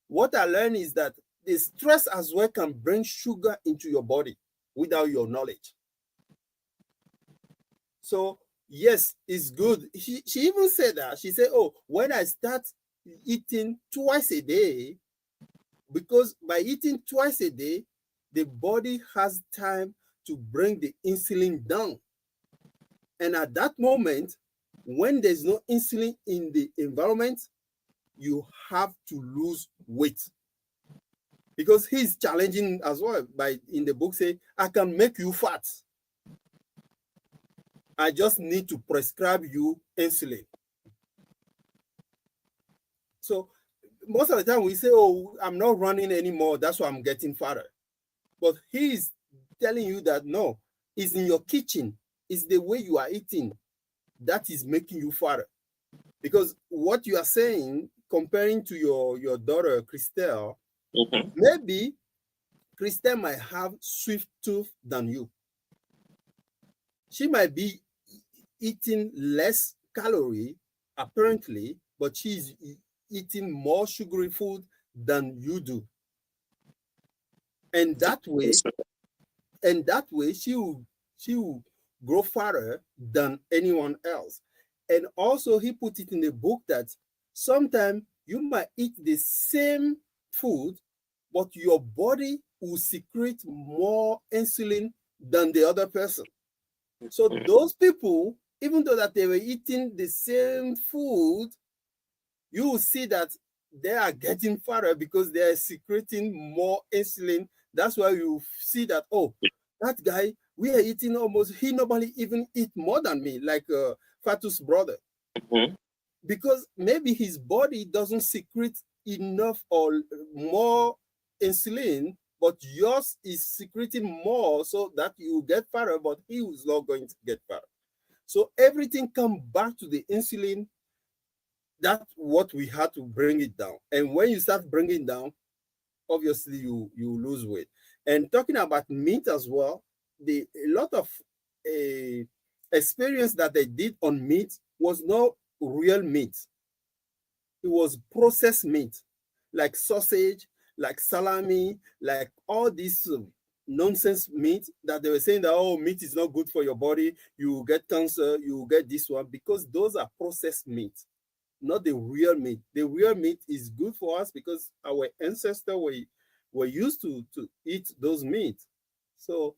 Speaker 3: what I learned is that the stress as well can bring sugar into your body without your knowledge. So yes, it's good. She even said that. She said, oh, when I start eating twice a day, because by eating twice a day, the body has time to bring the insulin down. And at that moment, when there's no insulin in the environment, you have to lose weight. Because he's challenging as well by in the book say, I can make you fat. I just need to prescribe you insulin. So most of the time we say, oh, I'm not running anymore. That's why I'm getting fatter. But he's telling you that no, it's in your kitchen. It's the way you are eating that is making you fatter. Because what you are saying comparing to your daughter Christelle,
Speaker 1: Mm-hmm.
Speaker 3: maybe Christelle might have sweet tooth than you. She might be eating less calorie apparently, but she's eating more sugary food than you do. And that way, she will grow fatter than anyone else. And also he put it in the book that sometimes you might eat the same food, but your body will secrete more insulin than the other person. So those people, even though that they were eating the same food, you will see that they are getting fatter because they are secreting more insulin. That's why you see that, oh, that guy, we are eating almost, he normally even eat more than me, like Fatu's brother,
Speaker 1: Mm-hmm.
Speaker 3: because maybe his body doesn't secrete enough or more insulin, but yours is secreting more so that you get fatter, but he is not going to get fatter. So everything comes back to the insulin. That's what we had to bring it down. And when you start bringing down, obviously you lose weight. And talking about meat as well, a lot of uh, experience that they did on meat was not real meat. It was processed meat, like sausage, like salami, like all this nonsense meat that they were saying that, oh, meat is not good for your body. You will get cancer. You will get this one, because those are processed meat, not the real meat. The real meat is good for us because our ancestors were used to eat those meat. So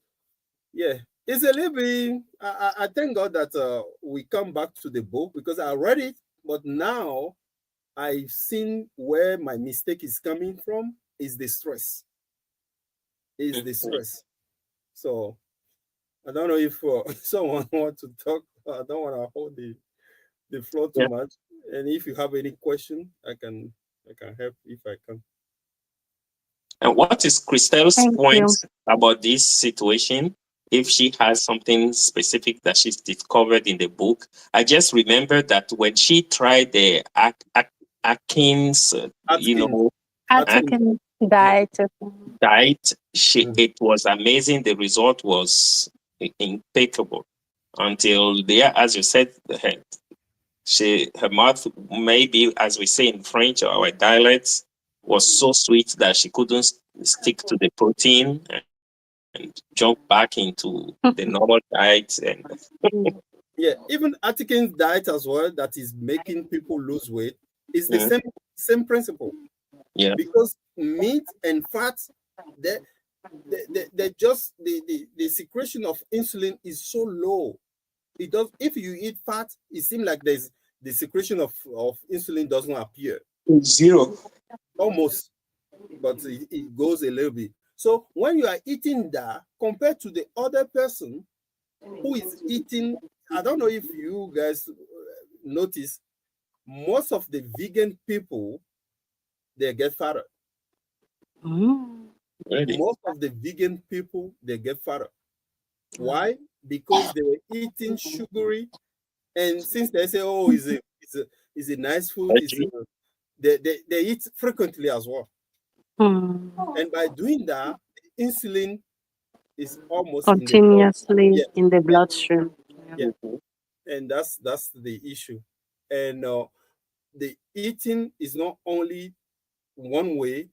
Speaker 3: yeah, it's a little bit. I thank God that we come back to the book because I read it, but now I've seen where my mistake is coming from. Is the stress? Is the stress? So I don't know if someone want to talk. I don't want to hold the floor too
Speaker 1: Yeah.
Speaker 3: much. And if you have any question, I can help if I can.
Speaker 1: And what is Christelle's
Speaker 6: Thank
Speaker 1: point
Speaker 6: you.
Speaker 1: about this situation? If she has something specific that she's discovered in the book, I just remember that when she tried the Atkins,
Speaker 3: Atkins, Atkins.
Speaker 1: Atkins
Speaker 6: African
Speaker 3: Yeah.
Speaker 6: diet.
Speaker 1: diet,
Speaker 3: Mm.
Speaker 1: it was amazing. The result was impeccable until there, as you said, her mouth, maybe as we say in French or our dialects, was so sweet that she couldn't stick to the protein and jump back into the normal diet. And
Speaker 3: Yeah, even Atkins diet as well, that is making people lose weight, is the
Speaker 1: mm,
Speaker 3: same principle,
Speaker 1: yeah,
Speaker 3: because meat and fat, they they just the secretion of insulin is so low. It does, if you eat fat, it seems like there's the secretion of insulin doesn't appear
Speaker 1: zero.
Speaker 3: almost, but it goes a little bit. So when you are eating that compared to the other person who is eating, I don't know if you guys notice, most of the vegan people, they get fatter.
Speaker 6: Mm.
Speaker 1: Really.
Speaker 3: Most of the vegan people, they get fatter. Why? Because they were eating sugary, and since they say, oh, is a nice food,
Speaker 1: Actually,
Speaker 3: they eat frequently as well.
Speaker 6: Mm.
Speaker 3: And by doing that, insulin is almost in the blood.
Speaker 6: Continuously
Speaker 3: Yeah,
Speaker 6: in the
Speaker 3: and
Speaker 6: bloodstream. Yeah.
Speaker 3: yeah,
Speaker 1: mhm,
Speaker 3: and that's the issue. And the eating is not only one way,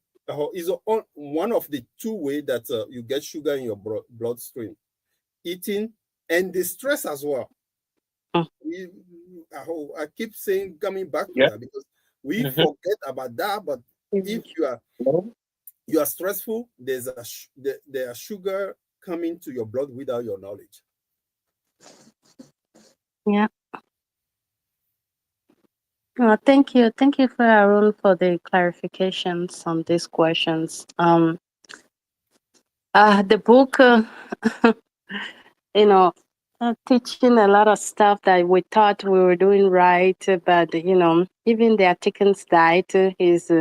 Speaker 3: is one of the two way that you get sugar in your bloodstream. Eating and the stress as well.
Speaker 6: Mm.
Speaker 3: We, I keep saying, coming back to
Speaker 1: yeah,
Speaker 3: that, because we
Speaker 1: mhm,
Speaker 3: forget about that. But if
Speaker 1: no,
Speaker 3: you are stressful, there are sugar coming to your blood without your knowledge.
Speaker 6: Yeah. Thank you. Thank you for Arun for the clarifications on these questions. The book, you know, teaching a lot of stuff that we thought we were doing right, but even the Atkins diet is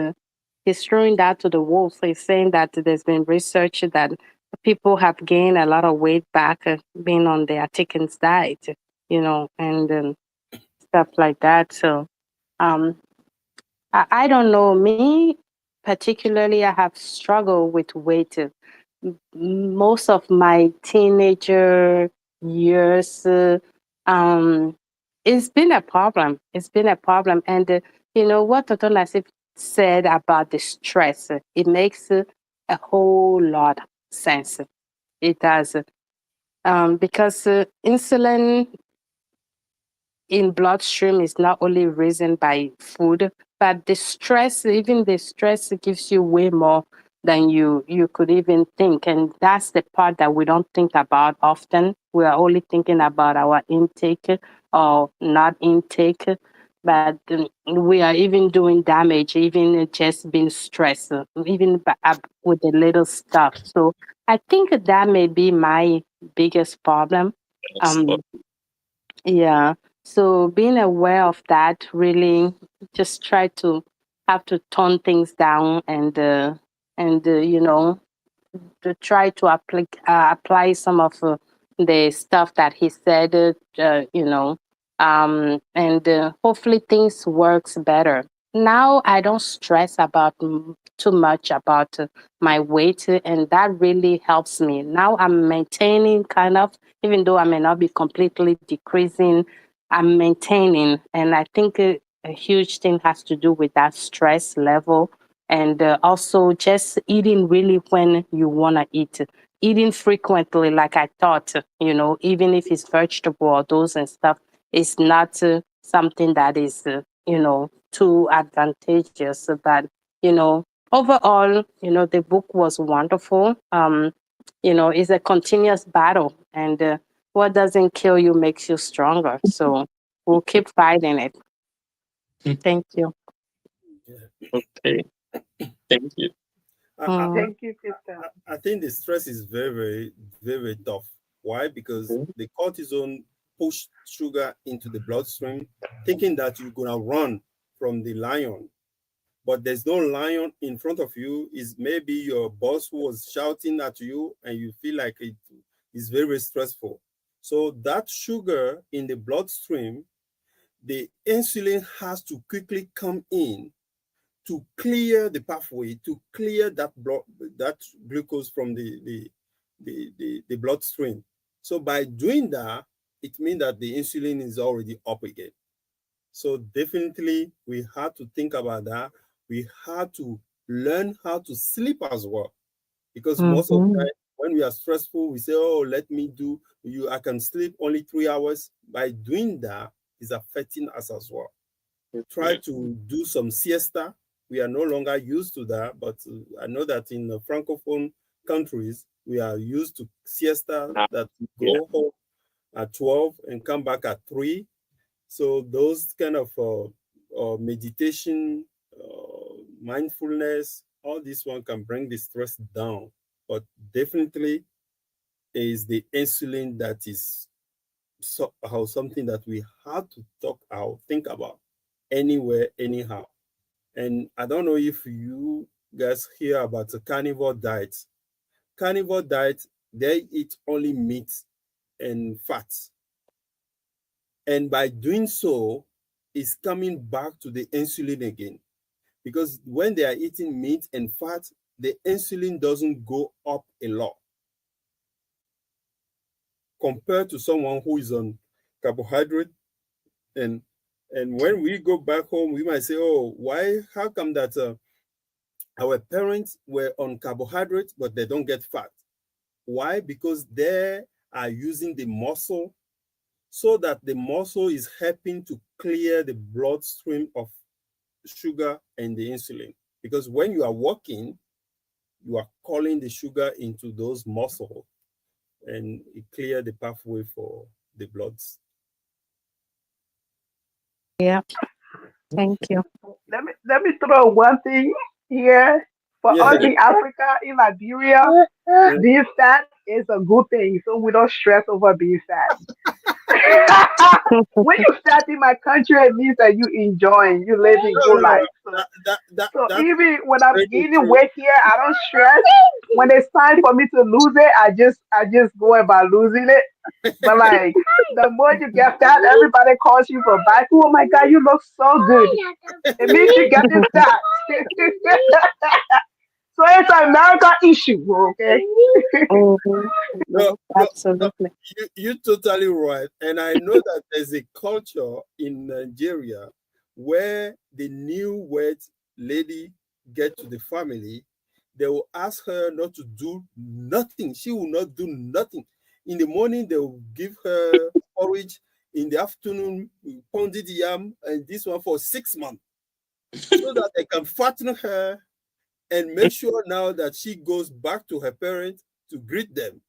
Speaker 6: throwing that to the wolves. He's saying that there's been research that people have gained a lot of weight back being on the Atkins diet, and stuff like that. So, um, I don't know. Me, particularly, I have struggled with weight. Most of my teenager years, it's been a problem. It's been a problem. And what Dr. Lasif said about the stress, it makes a whole lot sense. It does. Because insulin in bloodstream is not only risen by food, but the stress, even the stress gives you way more than you could even think. And that's the part that we don't think about often. We are only thinking about our intake or not intake. But we are even doing damage, even just being stressed, even with the little stuff. So I think that may be my biggest problem.
Speaker 1: Yes.
Speaker 6: Um, yeah. So being aware of that really just try to have to tone things down and to try to apply some of the stuff that he said, and hopefully things works better. Now I don't stress about too much about my weight, and that really helps me. Now I'm maintaining kind of, even though I may not be completely decreasing, I'm maintaining, and I think a huge thing has to do with that stress level and also just eating really when you want to eat, eating frequently like I thought, even if it's vegetable or those and stuff, it's not something that is too advantageous. But overall, the book was wonderful. It's a continuous battle, and what doesn't kill you makes you stronger, so we'll keep fighting it. Thank you.
Speaker 3: Yeah.
Speaker 1: Okay. Thank you.
Speaker 3: I,
Speaker 6: Mm,
Speaker 2: Thank you, Krista.
Speaker 3: I think the stress is very, very, very, very tough. Why? Because the cortisone push sugar into the bloodstream, thinking that you're gonna run from the lion, but there's no lion in front of you. Is maybe your boss who was shouting at you, and you feel like it is very, very stressful. So that sugar in the bloodstream, the insulin has to quickly come in to clear the pathway, to clear that blood, that glucose from the bloodstream. So by doing that, it means that the insulin is already up again. So definitely we had to think about that. We had to learn how to sleep as well. Because most of the
Speaker 6: mhm.
Speaker 3: time when we are stressful, we say, oh, let me do I can sleep only 3 hours. By doing that, is affecting us as well. Try
Speaker 1: Okay.
Speaker 3: to do some siesta. We are no longer used to that, but I know that in the francophone countries, we are used to siesta
Speaker 1: Now,
Speaker 3: that we
Speaker 1: yeah.
Speaker 3: go home at 12 and come back at 3. So those kind of meditation, mindfulness, all this one can bring the stress down. But definitely is the insulin that is how something that we have to talk out, think about anywhere, anyhow. And I don't know if you guys hear about the carnivore diet. Carnivore diet, they eat only meat and fats. And by doing so, it's coming back to the insulin again. Because when they are eating meat and fat, the insulin doesn't go up a lot compared to someone who is on carbohydrate. And when we go back home, we might say, oh, why, how come that our parents were on carbohydrates, but they don't get fat? Why? Because they are using the muscle so that the muscle is helping to clear the bloodstream of sugar and the insulin. Because when you are walking, you are calling the sugar into those muscles and it clear the pathway for the bloods.
Speaker 6: Yeah, thank you.
Speaker 2: Let me throw one thing here. For
Speaker 3: Yeah,
Speaker 2: us in Africa, in Liberia,
Speaker 3: yeah.
Speaker 2: being fat is a good thing, so we don't stress over being fat. When you fat in my country, it means that you enjoying, you living
Speaker 3: No,
Speaker 2: good
Speaker 3: no, no.
Speaker 2: life. So
Speaker 3: That
Speaker 2: even when I'm
Speaker 3: really
Speaker 2: gaining
Speaker 3: true.
Speaker 2: weight here, I don't stress. When it's time for me to lose it, I just go about losing it. But like the more you get fat, everybody calls you for bike. Oh my god, you look so good. It means you get this fat. So it's an American issue, okay?
Speaker 6: Mm-hmm.
Speaker 3: No, no, no.
Speaker 6: Absolutely.
Speaker 3: You're totally right. And I know that there's a culture in Nigeria where the new wed lady get to the family, they will ask her not to do nothing. She will not do nothing. In the morning, they will give her porridge. In the afternoon, pounded yam, and this one for 6 months, so that they can fatten her and make sure now that she goes back to her parents to greet them.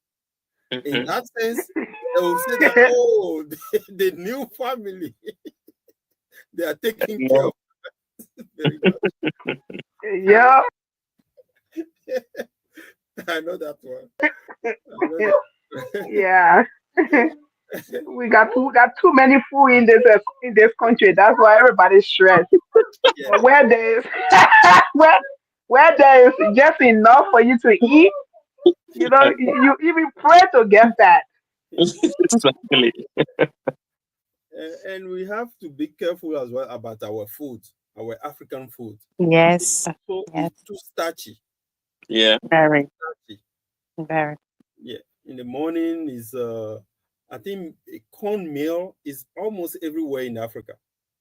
Speaker 3: In
Speaker 1: Mhm.
Speaker 3: that sense, they will say that, oh, the new family, they are taking care
Speaker 1: No.
Speaker 3: of very much.
Speaker 2: Yeah.
Speaker 3: I know that one. I know that.
Speaker 2: Yeah. We got too many food in this country. That's why everybody's stressed.
Speaker 3: Yeah,
Speaker 2: But where there's where where there is just enough for you to eat, you even pray to get fat.
Speaker 1: Exactly.
Speaker 3: and we have to be careful as well about our food, our African food.
Speaker 6: Yes.
Speaker 3: So
Speaker 6: Yes.
Speaker 3: it's too starchy.
Speaker 1: Yeah.
Speaker 6: Very.
Speaker 3: Starchy.
Speaker 6: Very.
Speaker 3: Yeah. In the morning is I think a cornmeal is almost everywhere in Africa.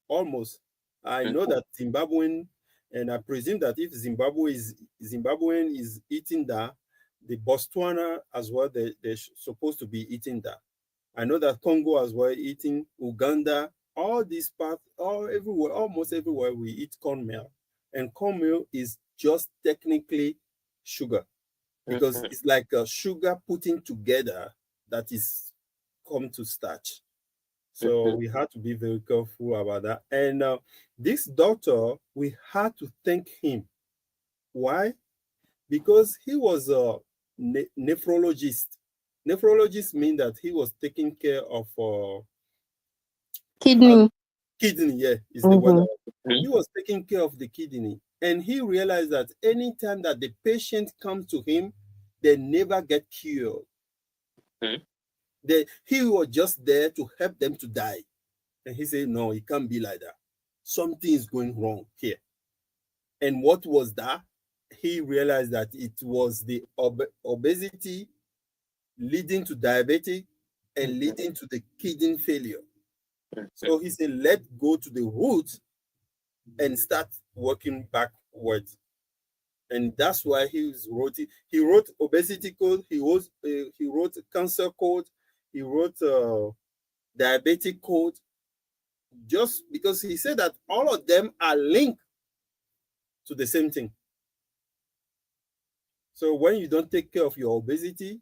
Speaker 3: Almost. I know
Speaker 1: Mhm.
Speaker 3: that Zimbabwean, and I presume that if Zimbabwean is eating that, the Botswana as well, they're supposed to be eating that. I know that Congo as well eating, Uganda, all these parts, all everywhere, almost everywhere we eat cornmeal. And cornmeal is just technically sugar because
Speaker 1: Mhm.
Speaker 3: it's like a sugar putting together that is come to starch. So
Speaker 1: Mhm.
Speaker 3: we had to be very careful about that. And this doctor, we had to thank him. Why? Because he was a nephrologist. Nephrologist mean that he was taking care of how
Speaker 6: Kidney.
Speaker 3: kidney. Yeah, is the word.
Speaker 6: Mm-hmm.
Speaker 3: He was taking care of the kidney, and he realized that anytime that the patient comes to him, they never get cured.
Speaker 1: Mhm.
Speaker 3: He was just there to help them to die. And he said, no, it can't be like that. Something is going wrong here. And what was that? He realized that it was the obesity leading to diabetic and
Speaker 1: Mhm.
Speaker 3: leading to the kidney failure.
Speaker 1: Mhm.
Speaker 3: So he said, let's go to the root and start working backwards. And that's why he wrote obesity code, he wrote cancer code, he wrote diabetic code, just because he said that all of them are linked to the same thing. So when you don't take care of your obesity,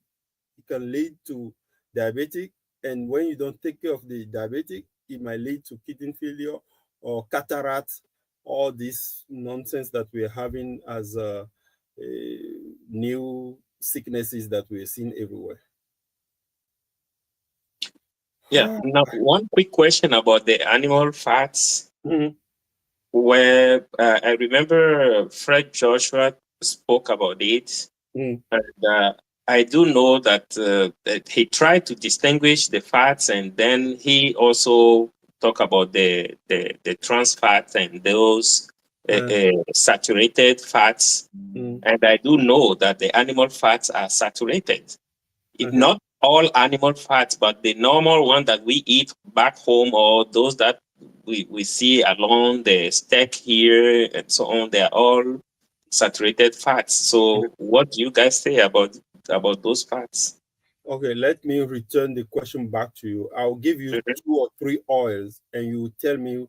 Speaker 3: it can lead to diabetic. And when you don't take care of the diabetic, it might lead to kidney failure or cataract, all this nonsense that we're having as new sicknesses that we're seeing everywhere.
Speaker 1: Yeah. Now, one quick question about the animal fats.
Speaker 3: Mhm.
Speaker 1: Where I remember Fred Joshua spoke about it,
Speaker 3: Mhm.
Speaker 1: and I do know that he tried to distinguish the fats, and then he also talk about the trans fats and those saturated fats.
Speaker 3: Mhm.
Speaker 1: And I do know that the animal fats are saturated. It
Speaker 3: Okay.
Speaker 1: not all animal fats, but the normal one that we eat back home or those that we see along the steak here and so on, they're all saturated fats. So what do you guys say about those fats?
Speaker 3: Okay, let me return the question back to you. I'll give you
Speaker 1: Mhm.
Speaker 3: 2 or 3 oils, and you tell me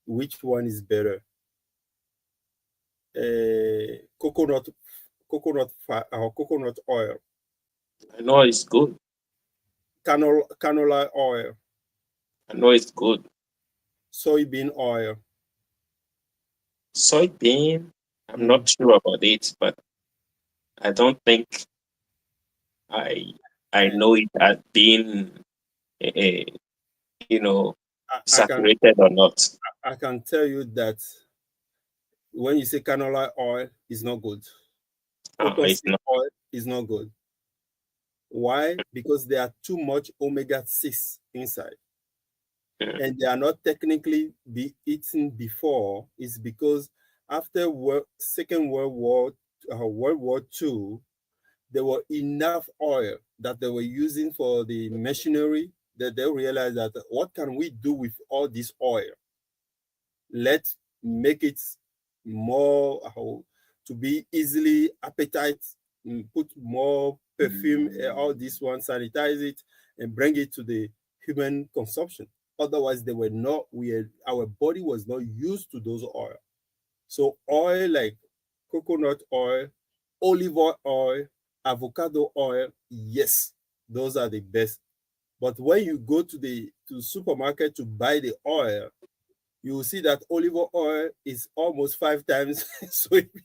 Speaker 3: which one is better. Coconut, coconut fat, or coconut oil,
Speaker 1: I know it's good.
Speaker 3: canola oil,
Speaker 1: I know it's good.
Speaker 3: soybean oil.
Speaker 1: Soybean, I'm
Speaker 3: Mm.
Speaker 1: not sure about it, but I don't think I I
Speaker 3: And
Speaker 1: know it as being uh, you know
Speaker 3: I, I can
Speaker 1: saturated or not.
Speaker 3: I can tell you that when you say canola oil is not good.
Speaker 1: It's
Speaker 3: Cottonseed
Speaker 1: not.
Speaker 3: oil is not good. Why? Because there are too much omega-6 inside,
Speaker 1: Mm.
Speaker 3: and they are not technically be eaten before. It's because after Second World War II, there were enough oil that they were using for the machinery that they realized that what can we do with all this oil? Let's make it more to be easily appetite, put more perfume, all this one, sanitize it and bring it to the human consumption. Otherwise, they were not, our body was not used to those oil. So oil like coconut oil, olive oil, avocado oil, yes, those are the best. But when you go to the supermarket to buy the oil, you will see that olive oil is almost 5 times soybean,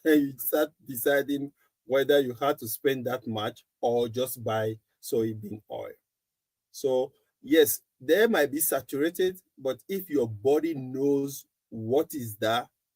Speaker 3: and you start deciding whether you had to spend that much or just buy soybean oil. So yes, they might be saturated, but if your body knows what is that